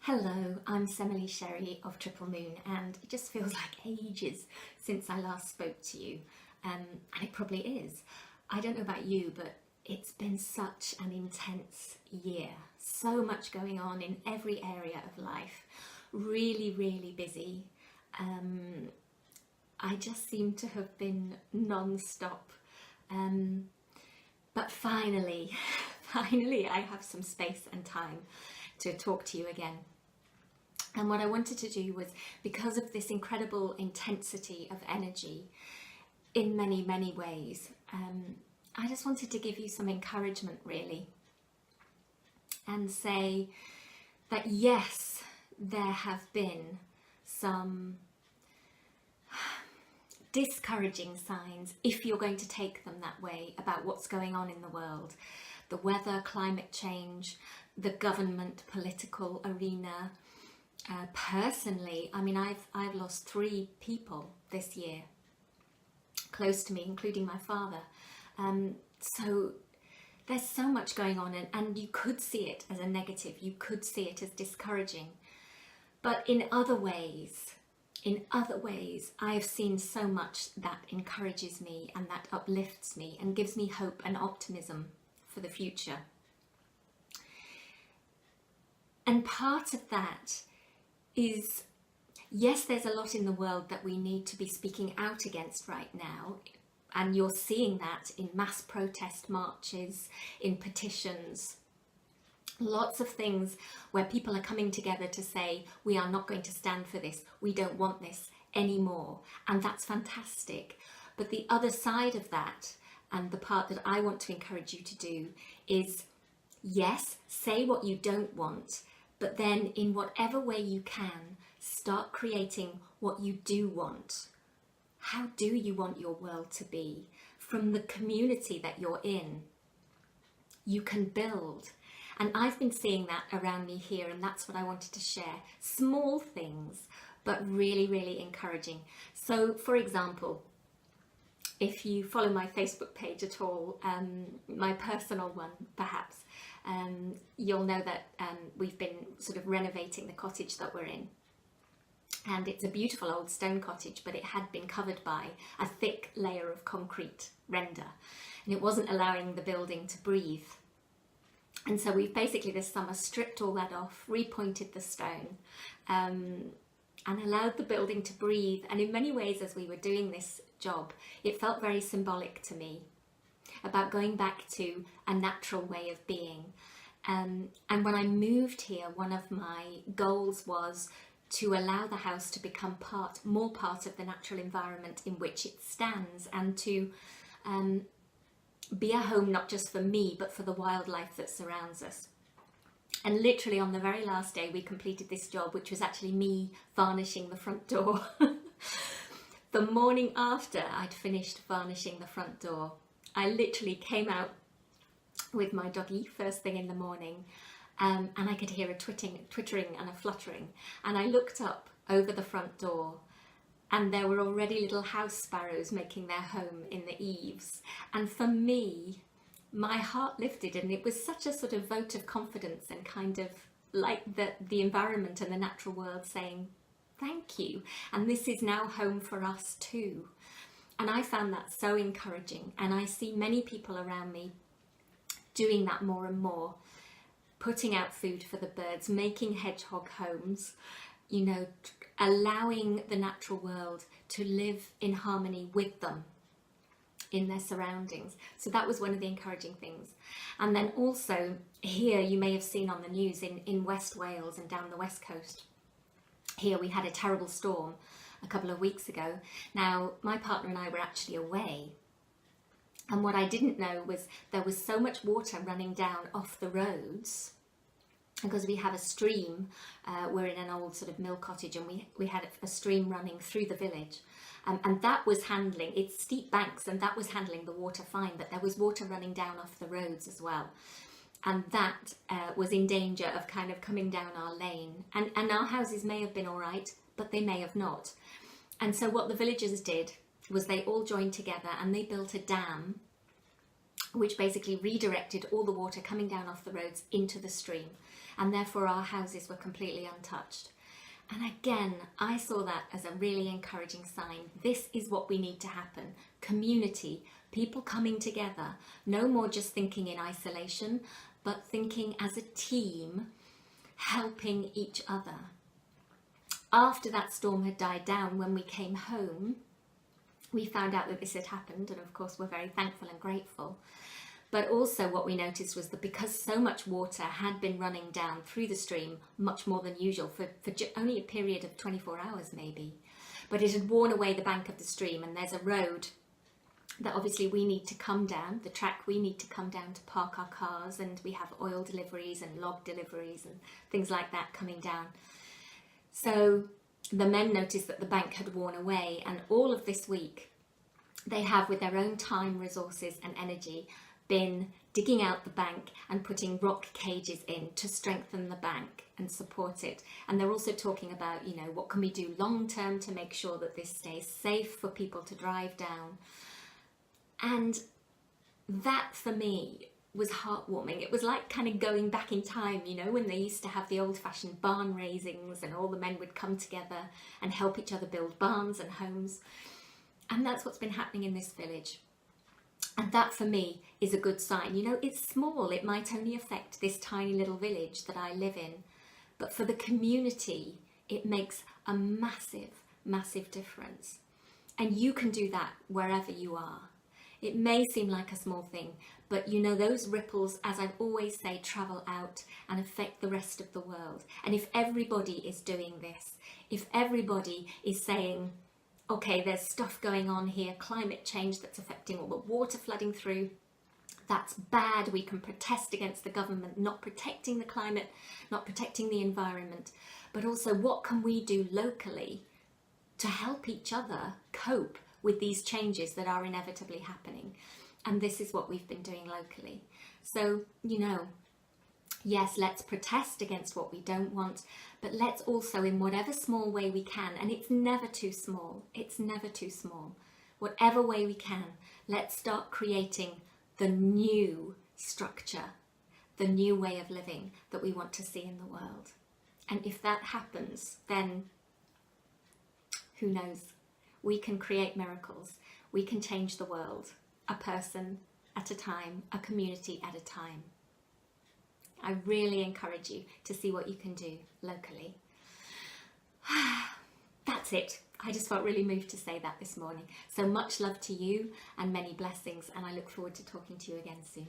Hello, I'm Semele Sherry of Triple Moon, and it just feels like ages since I last spoke to you, and it probably is. I don't know about you, but it's been such an intense year. So much going on in every area of life. Really, really busy. I just seem to have been non-stop. But finally, finally I have some space and time to talk to you again. And what I wanted to do was, because of this incredible intensity of energy in many, many ways, I just wanted to give you some encouragement really and say that yes, there have been some discouraging signs, if you're going to take them that way, about what's going on in the world. The weather, climate change, the government, political arena. Personally, I mean, I've lost 3 people this year, close to me, including my father. So there's so much going on, and you could see it as a negative, you could see it as discouraging. But in other ways, I have seen so much that encourages me and that uplifts me and gives me hope and optimism for the future. And part of that is, yes, there's a lot in the world that we need to be speaking out against right now, and you're seeing that in mass protest marches, in petitions, lots of things where people are coming together to say, we are not going to stand for this, we don't want this anymore, and that's fantastic. But the other side of that, and the part that I want to encourage you to do, is yes, say what you don't want, but then in whatever way you can, start creating what you do want. How do you want your world to be? From the community that you're in, you can build. And I've been seeing that around me here, and that's what I wanted to share. Small things, but really, really encouraging. So, for example, if you follow my Facebook page at all, my personal one perhaps, you'll know that we've been sort of renovating the cottage that we're in. And it's a beautiful old stone cottage, but it had been covered by a thick layer of concrete render, and it wasn't allowing the building to breathe. And so we've basically this summer stripped all that off, repointed the stone, and allowed the building to breathe. And in many ways, as we were doing this job, it felt very symbolic to me about going back to a natural way of being. And when I moved here, one of my goals was to allow the house to become more part of the natural environment in which it stands, and to be a home not just for me, but for the wildlife that surrounds us. And literally on the very last day, we completed this job, which was actually me varnishing the front door. The morning after I'd finished varnishing the front door, I literally came out with my doggy first thing in the morning, and I could hear a twittering and a fluttering. And I looked up over the front door, and there were already little house sparrows making their home in the eaves. And for me, my heart lifted, and it was such a sort of vote of confidence, and kind of like the environment and the natural world saying, thank you, and this is now home for us too. And I found that so encouraging, and I see many people around me doing that more and more, putting out food for the birds, making hedgehog homes, you know, allowing the natural world to live in harmony with them in their surroundings. So that was one of the encouraging things. And then also here, you may have seen on the news in West Wales and down the west coast, here we had a terrible storm a couple of weeks ago. Now, my partner and I were actually away, and what I didn't know was there was so much water running down off the roads, because we have a stream. We're in an old sort of mill cottage, and we had a stream running through the village, and that was handling, it's steep banks, and that was handling the water fine, but there was water running down off the roads as well. And that was in danger of kind of coming down our lane. And our houses may have been all right, but they may have not. And so what the villagers did was they all joined together and they built a dam, which basically redirected all the water coming down off the roads into the stream. and therefore our houses were completely untouched. And again, I saw that as a really encouraging sign. This is what we need to happen. Community, people coming together, no more just thinking in isolation, but thinking as a team, helping each other. After that storm had died down, when we came home, we found out that this had happened, and of course we're very thankful and grateful. But also what we noticed was that because so much water had been running down through the stream, much more than usual, for only a period of 24 hours maybe, but it had worn away the bank of the stream, and there's a road that obviously we need to come down, the track we need to come down to park our cars, and we have oil deliveries and log deliveries and things like that coming down. So the men noticed that the bank had worn away, and all of this week they have, with their own time, resources and energy, been digging out the bank and putting rock cages in to strengthen the bank and support it. And they're also talking about, you know, what can we do long term to make sure that this stays safe for people to drive down. And that for me was heartwarming. It was like kind of going back in time, you know, when they used to have the old-fashioned barn raisings and all the men would come together and help each other build barns and homes. And that's what's been happening in this village. And that for me is a good sign. You know, it's small, it might only affect this tiny little village that I live in, but for the community, it makes a massive, massive difference. And you can do that wherever you are. It may seem like a small thing, but you know, those ripples, as I always say, travel out and affect the rest of the world. And if everybody is doing this, if everybody is saying, okay, there's stuff going on here, climate change that's affecting all the water flooding through, that's bad, we can protest against the government not protecting the climate, not protecting the environment, but also what can we do locally to help each other cope with these changes that are inevitably happening. And this is what we've been doing locally. So, you know, yes, let's protest against what we don't want, but let's also, in whatever small way we can, and it's never too small, it's never too small, whatever way we can, let's start creating the new structure, the new way of living that we want to see in the world. And if that happens, then who knows? We can create miracles. We can change the world, a person at a time, a community at a time. I really encourage you to see what you can do locally. That's it. I just felt really moved to say that this morning. So much love to you and many blessings, and I look forward to talking to you again soon.